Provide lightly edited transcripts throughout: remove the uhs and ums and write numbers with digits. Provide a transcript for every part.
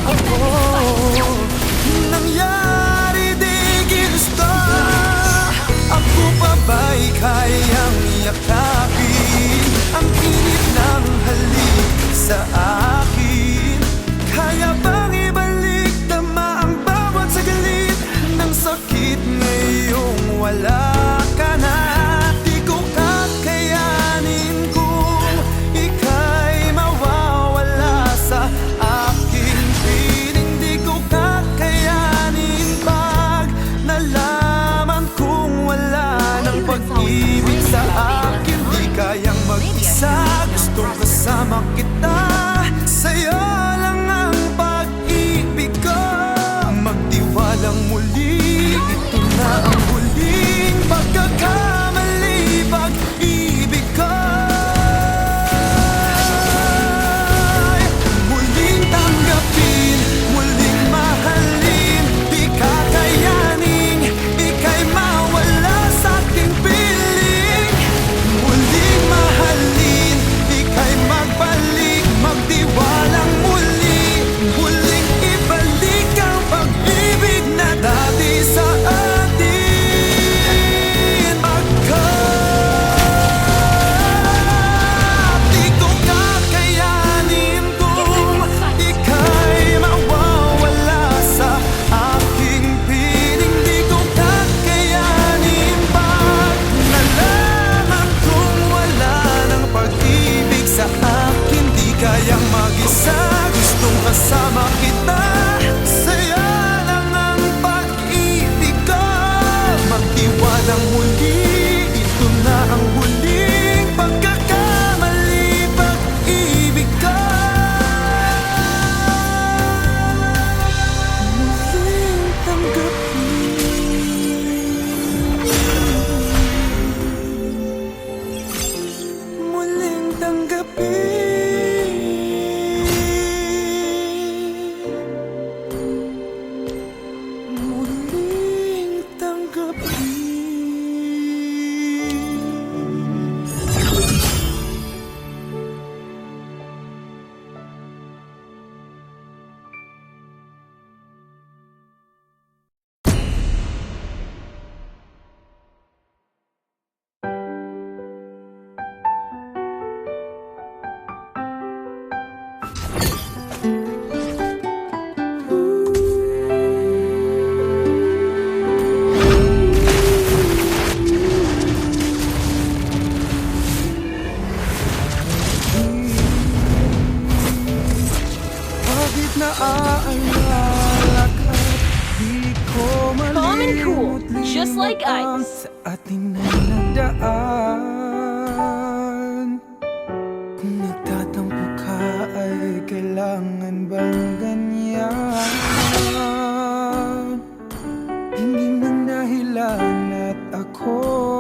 ako. Nangyari di ginusto. Ako pa ba'y kayang yakapin ang init ng halik sa akin? Kaya bang ibalik tama ang bawat sagalit ng sakit ngayong wala ka na? Di ko kakayanin kung ika'y mawawala sa aking piling. Di ko kakayanin pag nalaman kong wala ng pag-ibig sa akin. Di kayang mag-isa, gustong kasama kita. Sa'yo lang ang pag-ibig ko. Magtiwalang muli, ito na ang huling pagkakamali. Pag-ibig ko muling tanggapin, muling mahalin. Di kakayanin ika'y mawala sa aking piling. Muling mahalin, ika'y magbalik, magtiwalang muli. Muling ibalik ang pag-ibig na dati sa atin. Di ko kakayanin kung ika'y mawawala sa aking piling. Di ko kakayanin pag nalaman kong wala ng pag-ibig sa akin. Di kayang mag-isa, gustong kasama kita. Sa'yo lang ang pag-ibig ko. Magtiwalang muli, ito na ang huling pagkakamali. Pag-ibig ko muling tanggapin, muling tanggapin, muling tanggapin. Bakit naaalala ka? Di ko Calm and cool, malimot just like ang ice. sa atin na nagdaan. Kung nagtatampo ka ay kailangan bang ganyan? Hindi man dahilan at ako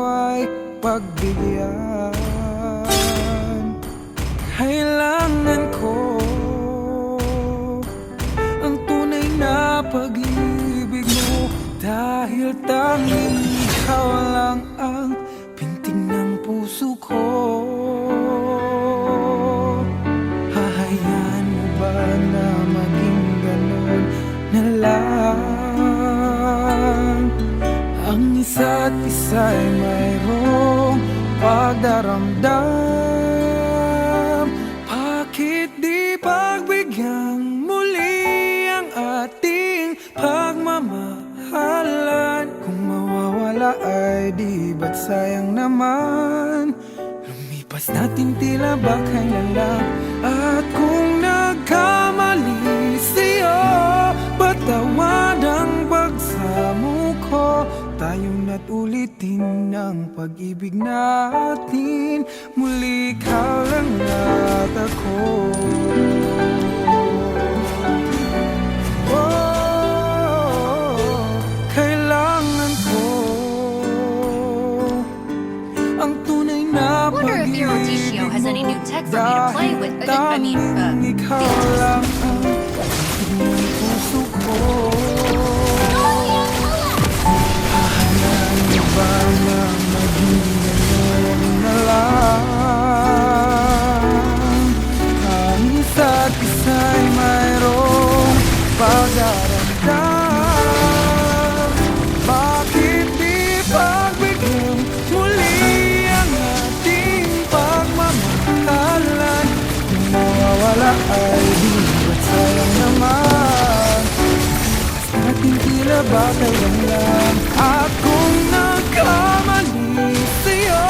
ay pagbigyan. Kailangan ko ang tunay na pag-ibig mo. Dahil tanging ikaw lang ang pintig ng puso ko. Hahayaan mo ba na maging ganun na lang? Ang isa't isa'y mayroong pagdaramdam. Bakit di pagbigyan muli ang ating pagmamahalan? Kung mawawala ay di ba't sayang naman? Lumipas natin tila ba kailan lang? At kung nagkamali sa'yo, patawad ang pagsamo ko. Tayong na't ulitin ang pag-ibig natin. Muli ikaw lang at ako. Kailangan ko ang tunay na Wonder if your Audicio has any new tech for me to play with. ikaw lang ang pintig ng puso ko. Hahayaan mo ba na maging ganyan na lang? Ang isa't isa tila ba kailan lang akong nagkamali sa'yo?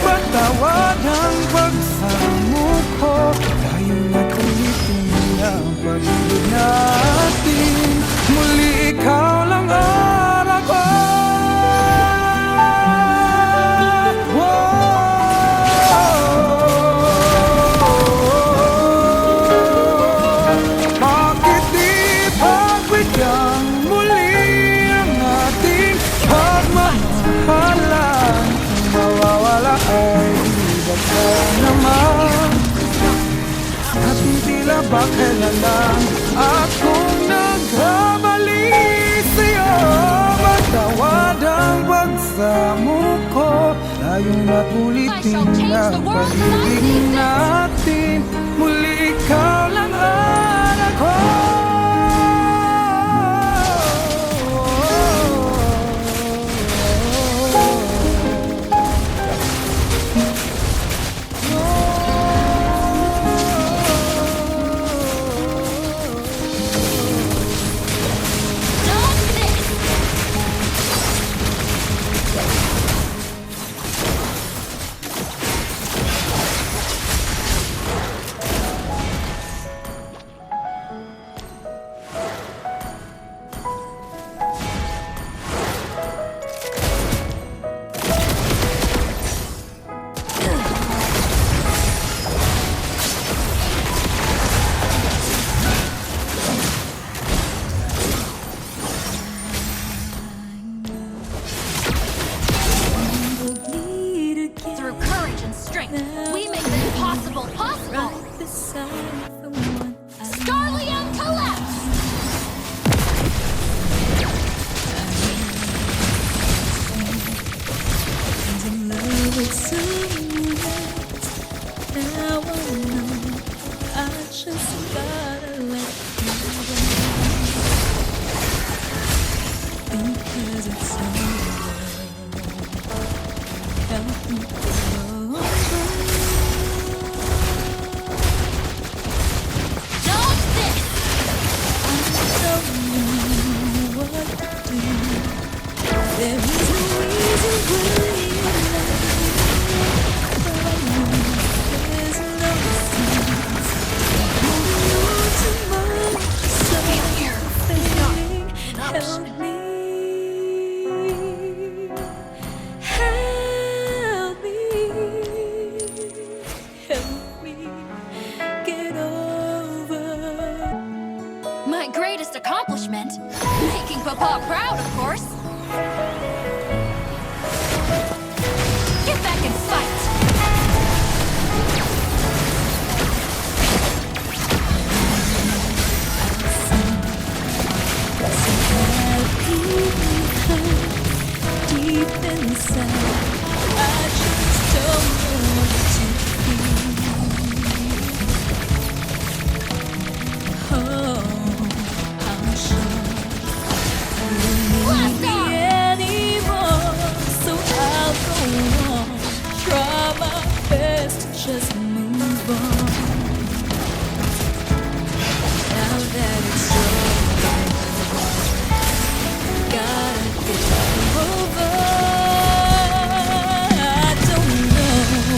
Patawad ang pagsamo ko, tayo na't ulitin ang pag-ibig natin. Muli ikaw lang ang ako. Bakit di pagbigyan muli ang ating pagmamahalan? Kung mawawala ay ibig ka naman. At tila ba kailan lang akong nagkamali sa'yo? Matawad ang pagsamo ko, tayong na't ulitin ang pag-ibig natin. Muli ikaw lang ang ako. Through courage and strength, we make the impossible possible. Starlion collapse! Now I know I just gotta let you go, because it's over. Help me go. Dodge this! I don't know what to do. There is a reason why you love me, but I know there's no sense holding on to my something. Help me, help me, help me get over. My greatest accomplishment? Making Papa proud, of course. Get back and fight! Deep inside, I just don't know what to feel. Oh, I'm sure you Blast need off! me anymore, so I'll go on. Try my best to just move on. Now that it's over, gotta get over. I don't know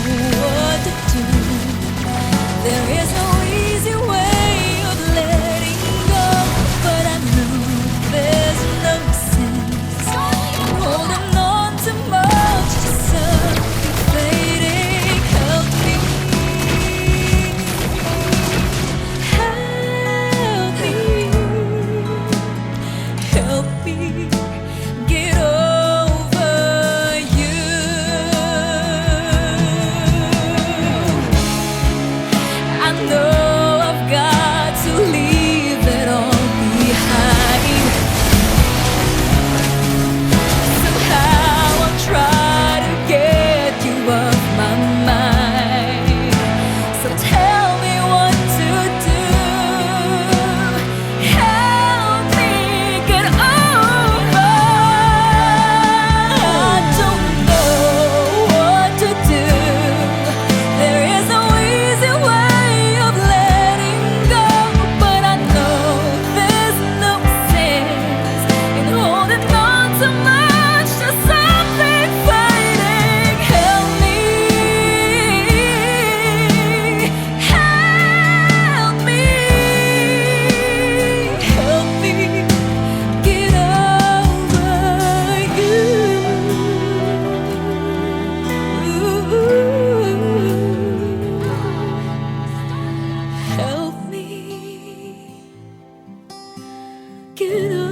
get over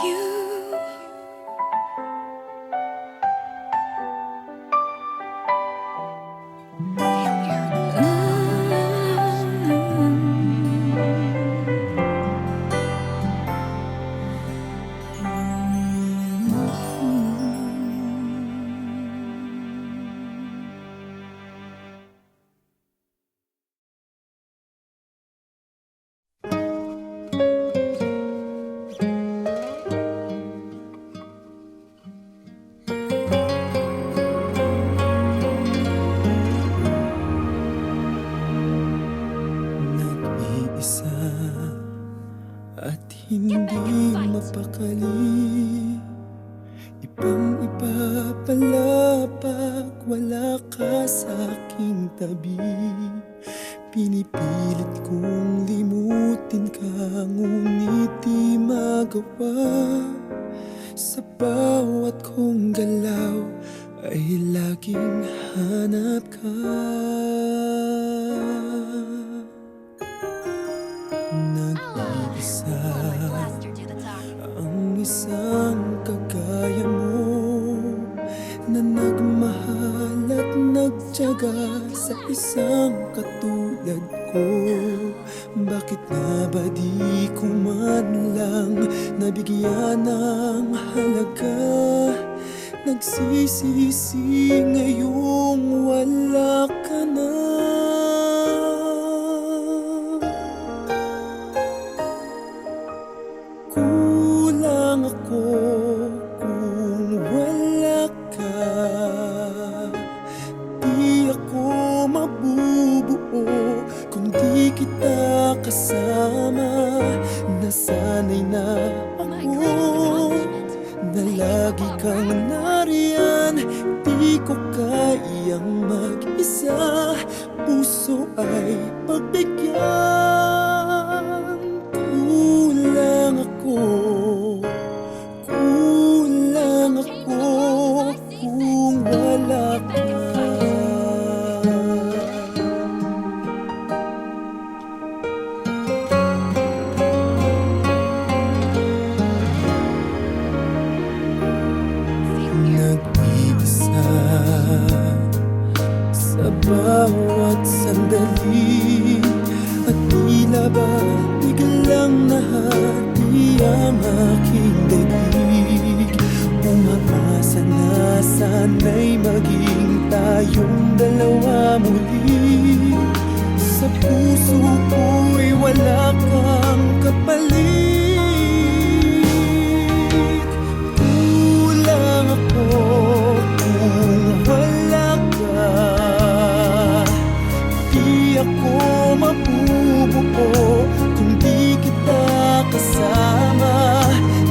you. Nag-iisa at hindi mapakali, ibang-iba pala pag wala ka sa aking tabi. Pinipilit kong limutin ka, ngunit di magawa. Sa bawat kong galaw ay laging hanap ka. Nag-iisa ang isang kagaya mo, na nagmahal at nagtiyaga sa isang katulad ko. Bakit nga ba di ko man lang nabigyan ng halaga? Nagsisisi ngayong wala ka na. Kulang ako kung wala ka. Di ako mabubuo kung di kita kasama. Nasanay na ako na lagi kang nariyan. Di ko kayang mag-isa, puso ay pagbigyan. Kulang ako kung wala ka. Nag-iisa sa bawat sandali, at tila ba biglang nahati ang aking daig. Umaasa na sana'y maging tayong dalawa muli. Sa puso ko'y wala kang kapalit. Kulang ako kung wala ka. Di ako mabubuo kung di kita kasama.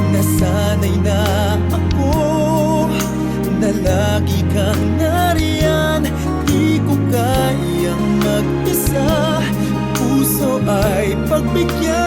Nasanay na ako na lagi kang nariyan. Di ko kayang mag-isa, puso ay pagbigyan.